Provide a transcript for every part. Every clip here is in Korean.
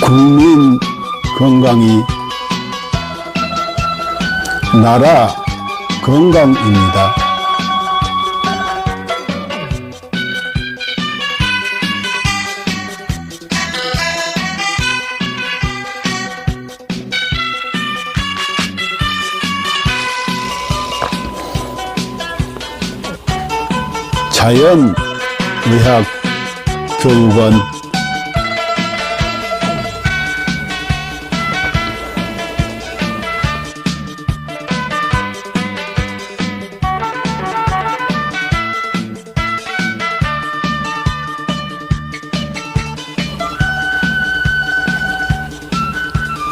국민 건강이 나라 건강입니다. 자연의학교육원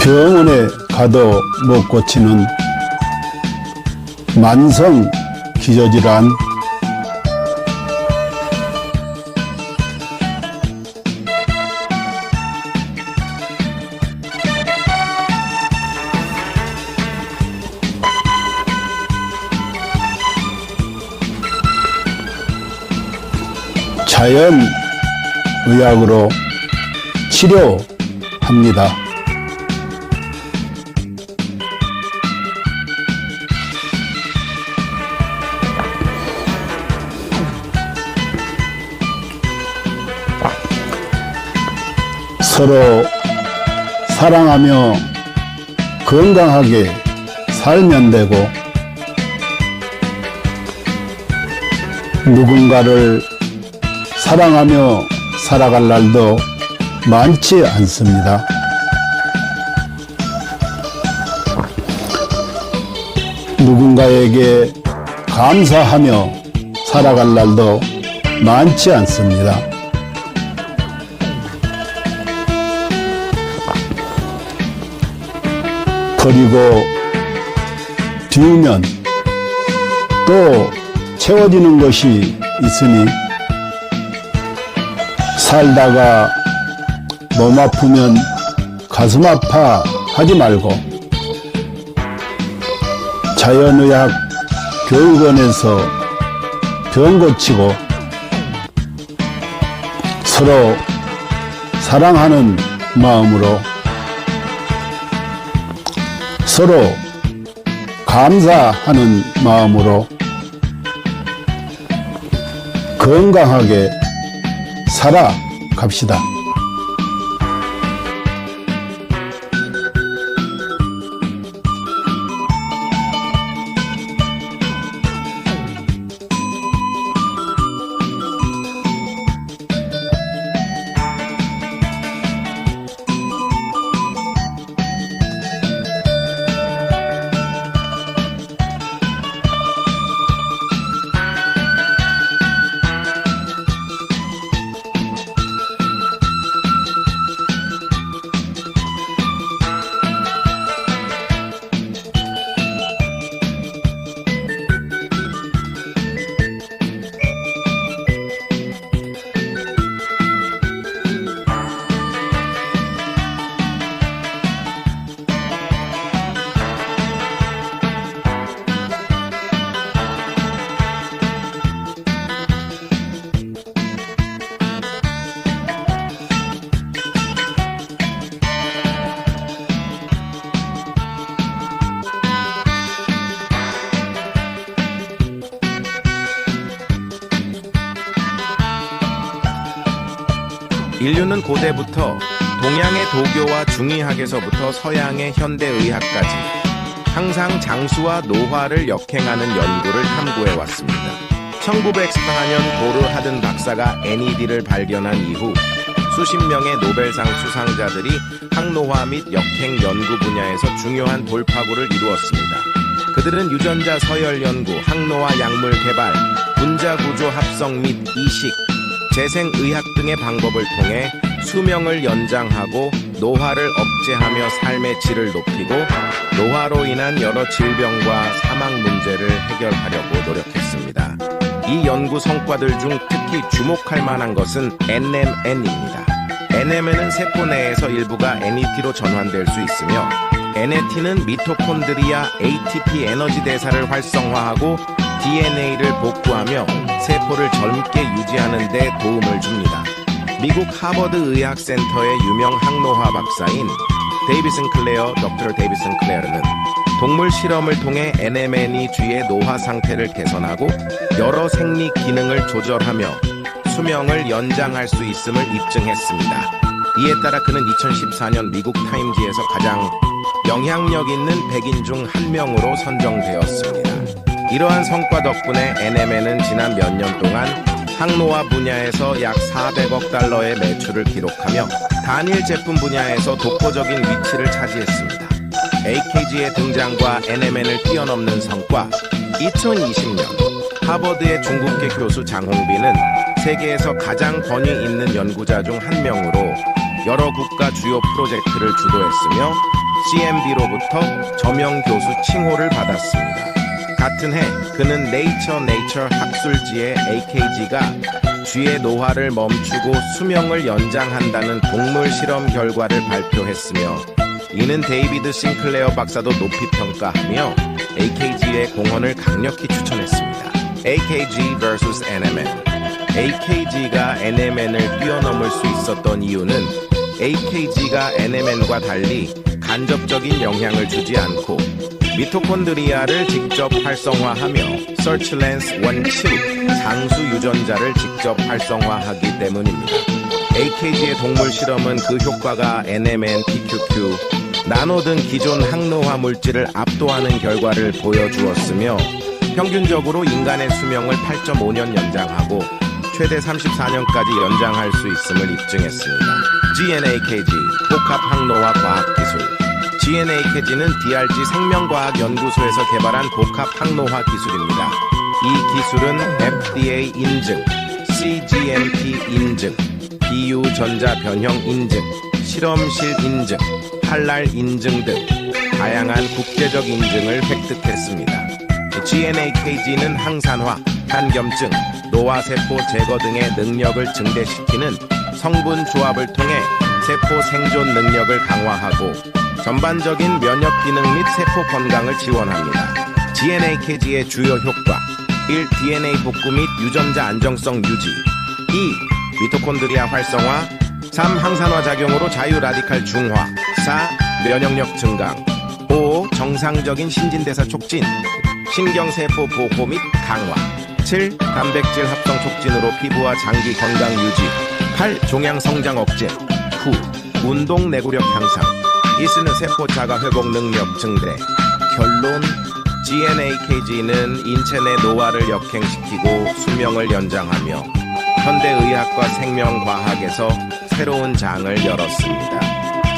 병원에 가도 못 고치는 만성 기저질환, 자연의학으로 치료합니다. 서로 사랑하며 건강하게 살면 되고, 누군가를 사랑하며 살아갈 날도 많지 않습니다. 누군가에게 감사하며 살아갈 날도 많지 않습니다. 버리고 비우면 또 채워지는 것이 있으니, 살다가 몸 아프면 가슴 아파 하지 말고 자연의학 교육원에서 병 고치고 서로 사랑하는 마음으로, 서로 감사하는 마음으로 건강하게 살아갑시다. 인류는 고대부터 동양의 도교와 중의학에서부터 서양의 현대의학까지 항상 장수와 노화를 역행하는 연구를 탐구해 왔습니다. 1914년 보르 하든 박사가 NED를 발견한 이후 수십 명의 노벨상 수상자들이 항노화 및 역행 연구 분야에서 중요한 돌파구를 이루었습니다. 그들은 유전자 서열 연구, 항노화 약물 개발, 분자 구조 합성 및 이식, 재생의학 등의 방법을 통해 수명을 연장하고 노화를 억제하며 삶의 질을 높이고 노화로 인한 여러 질병과 사망 문제를 해결하려고 노력했습니다. 이 연구 성과들 중 특히 주목할 만한 것은 NMN입니다. NMN은 세포 내에서 일부가 NET로 전환될 수 있으며, NAT는 미토콘드리아 ATP 에너지 대사를 활성화하고 DNA를 복구하며 세포를 젊게 유지하는 데 도움을 줍니다. 미국 하버드 의학센터의 유명 항노화 박사인 덕터 데이비 싱클레어는 동물 실험을 통해 NMN이 쥐의 노화 상태를 개선하고 여러 생리 기능을 조절하며 수명을 연장할 수 있음을 입증했습니다. 이에 따라 그는 2014년 미국 타임지에서 가장 영향력 있는 100인 중 한 명으로 선정되었습니다. 이러한 성과 덕분에 NMN은 지난 몇 년 동안 항노화 분야에서 약 400억 달러의 매출을 기록하며 단일 제품 분야에서 독보적인 위치를 차지했습니다. AKG의 등장과 NMN을 뛰어넘는 성과. 2020년 하버드의 중국계 교수 장홍빈은 세계에서 가장 권위 있는 연구자 중 한 명으로 여러 국가 주요 프로젝트를 주도했으며 CMB로부터 저명 교수 칭호를 받았습니다. 같은 해 그는 네이처 학술지에 AKG가 쥐의 노화를 멈추고 수명을 연장한다는 동물 실험 결과를 발표했으며 이는 데이비드 싱클레어 박사도 높이 평가하며 AKG의 공헌을 강력히 추천했습니다. AKG vs NMN. AKG가 NMN을 뛰어넘을 수 있었던 이유는 AKG가 NMN과 달리 간접적인 영향을 주지 않고 미토콘드리아를 직접 활성화하며 서치랜스 원칙 장수 유전자를 직접 활성화하기 때문입니다. AKG의 동물 실험은 그 효과가 NMN, PQQ, 나노 등 기존 항노화 물질을 압도하는 결과를 보여주었으며 평균적으로 인간의 수명을 8.5년 연장하고 최대 34년까지 연장할 수 있음을 입증했습니다. GNAKG, 복합 항노화 과학기술. GNAKG는 DRG 생명과학연구소에서 개발한 복합 항노화 기술입니다. 이 기술은 FDA 인증, CGMP 인증, 비유전자 변형 인증, 실험실 인증, 할랄 인증 등 다양한 국제적 인증을 획득했습니다. GNAKG는 항산화, 간염증, 노화세포 제거 등의 능력을 증대시키는 성분 조합을 통해 세포 생존 능력을 강화하고 전반적인 면역 기능 및 세포 건강을 지원합니다. GNAKG의 주요 효과 1. DNA 복구 및 유전자 안정성 유지 2. 미토콘드리아 활성화 3. 항산화 작용으로 자유 라디칼 중화 4. 면역력 증강 5. 정상적인 신진대사 촉진 신경세포 보호 및 강화 7. 단백질 합성 촉진으로 피부와 장기 건강 유지 8. 종양 성장 억제 9. 운동 내구력 향상 이스는 세포 자가 회복 능력 증대 결론 GNAKG는 인체 내 노화를 역행시키고 수명을 연장하며 현대의학과 생명과학에서 새로운 장을 열었습니다.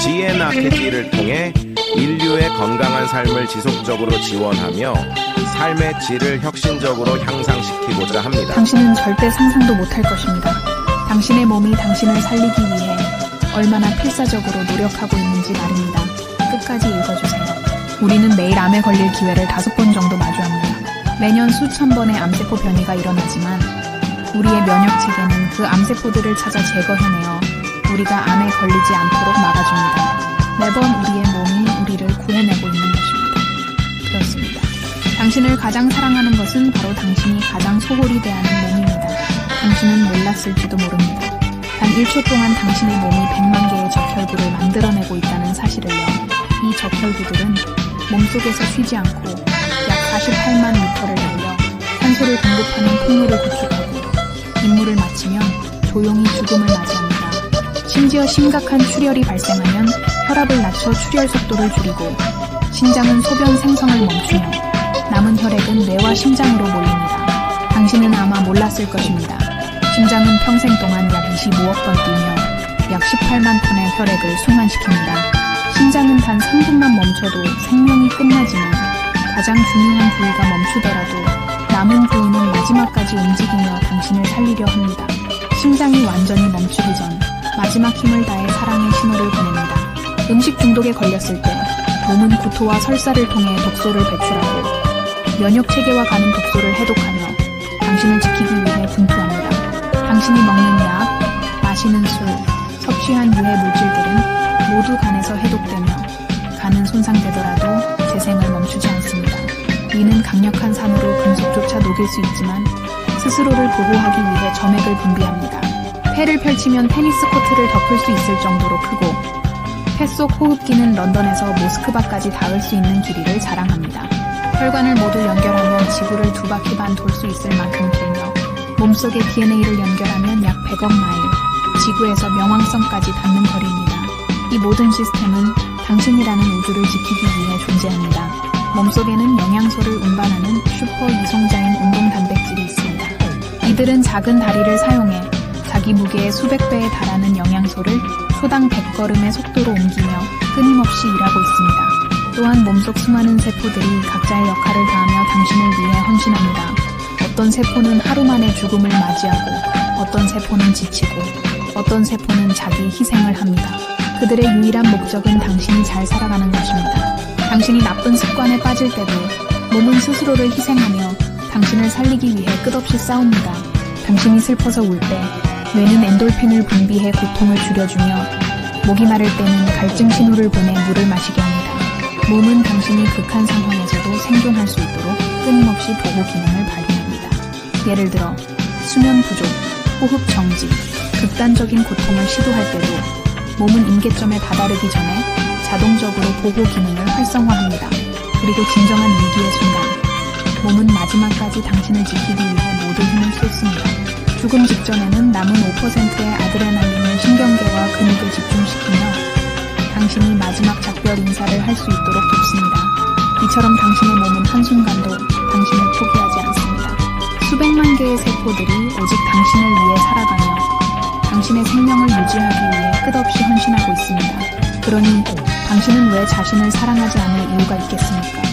GNAKG를 통해 인류의 건강한 삶을 지속적으로 지원하며 삶의 질을 혁신적으로 향상시키고자 합니다. 당신은 절대 상상도 못할 것입니다. 당신의 몸이 당신을 살리기 위해 얼마나 필사적으로 노력하고 있는지 말입니다. 끝까지 읽어주세요. 우리는 매일 암에 걸릴 기회를 5번 정도 마주합니다. 매년 수천 번의 암세포 변이가 일어나지만 우리의 면역 체계는 그 암세포들을 찾아 제거해내어 우리가 암에 걸리지 않도록 막아줍니다. 매번 우리의 몸이 우리를 구해내고 있는 것입니다. 그렇습니다. 당신을 가장 사랑하는 것은 바로 당신이 가장 소홀히 대하는 몸입니다. 당신은 몰랐을지도 모릅니다. 단 1초 동안 당신의 몸이 100만 개의 적혈구를 만들어내고 있다는 사실을요. 이 적혈구들은 몸속에서 쉬지 않고 약 48만 미터를 달려 산소를 공급하는 통로를 구축하고 임무를 마치면 조용히 죽음을 맞이합니다. 심지어 심각한 출혈이 발생하면 혈압을 낮춰 출혈 속도를 줄이고 신장은 소변 생성을 멈추며 남은 혈액은 뇌와 심장으로 몰립니다. 당신은 아마 몰랐을 것입니다. 심장은 평생 동안 약 25억 번 뛰며 약 18만 톤의 혈액을 순환시킵니다. 심장은 단 3분만 멈춰도 생명이 끝나지만 가장 중요한 부위가 멈추더라도 남은 부위는 마지막까지 움직이며 당신을 살리려 합니다. 심장이 완전히 멈추기 전 마지막 힘을 다해 사랑의 신호를 보냅니다. 음식 중독에 걸렸을 때 돔은 구토와 설사를 통해 독소를 배출하고 면역 체계와 가는 독소를 해독하며 당신을 지키기 위해 분투합니다. 당신이 먹는 약, 마시는 술, 섭취한 유해 물질들은 모두 간에서 해독되며 간은 손상되더라도 재생을 멈추지 않습니다. 이는 강력한 산으로 금속조차 녹일 수 있지만 스스로를 보호하기 위해 점액을 분비합니다. 폐를 펼치면 테니스 코트를 덮을 수 있을 정도로 크고 폐 속 호흡기는 런던에서 모스크바까지 닿을 수 있는 길이를 자랑합니다. 혈관을 모두 연결하면 지구를 2바퀴 반 돌 수 있을 만큼 길며 몸속의 DNA를 연결하면 약 100억 마일, 지구에서 명왕성까지 닿는 거리입니다. 이 모든 시스템은 당신이라는 우주를 지키기 위해 존재합니다. 몸속에는 영양소를 운반하는 슈퍼 이송자인 운동 단백질이 있습니다. 이들은 작은 다리를 사용해 자기 무게의 수백 배에 달하는 영양소를 초당 100걸음의 속도로 옮기며 끊임없이 일하고 있습니다. 또한 몸속 수많은 세포들이 각자의 역할을 다하며 당신을 위해 헌신합니다. 어떤 세포는 하루 만에 죽음을 맞이하고 어떤 세포는 지치고 어떤 세포는 자기 희생을 합니다. 그들의 유일한 목적은 당신이 잘 살아가는 것입니다. 당신이 나쁜 습관에 빠질 때도 몸은 스스로를 희생하며 당신을 살리기 위해 끝없이 싸웁니다. 당신이 슬퍼서 울 때 뇌는 엔돌핀을 분비해 고통을 줄여주며 목이 마를 때는 갈증 신호를 보내 물을 마시게 합니다. 몸은 당신이 극한 상황에서도 생존할 수 있도록 끊임없이 보호 기능을 발휘합니다. 예를 들어 수면 부족, 호흡 정지, 극단적인 고통을 시도할 때도 몸은 임계점에 다다르기 전에 자동적으로 보호 기능을 활성화합니다. 그리고 진정한 위기의 순간, 몸은 마지막까지 당신을 지키기 위해 모든 힘을 쏟습니다. 죽음 직전에는 남은 5%의 아드레날린을 신경계와 근육을 집중시키며 당신이 마지막 작별 인사를 할 수 있도록 돕습니다. 이처럼 당신의 몸은 한순간도 당신을 포기하지 않습니다. 수백만 개의 세포들이 오직 당신을 위해 살아가며 당신의 생명을 유지하기 위해 끝없이 헌신하고 있습니다. 그러니 당신은 왜 자신을 사랑하지 않을 이유가 있겠습니까?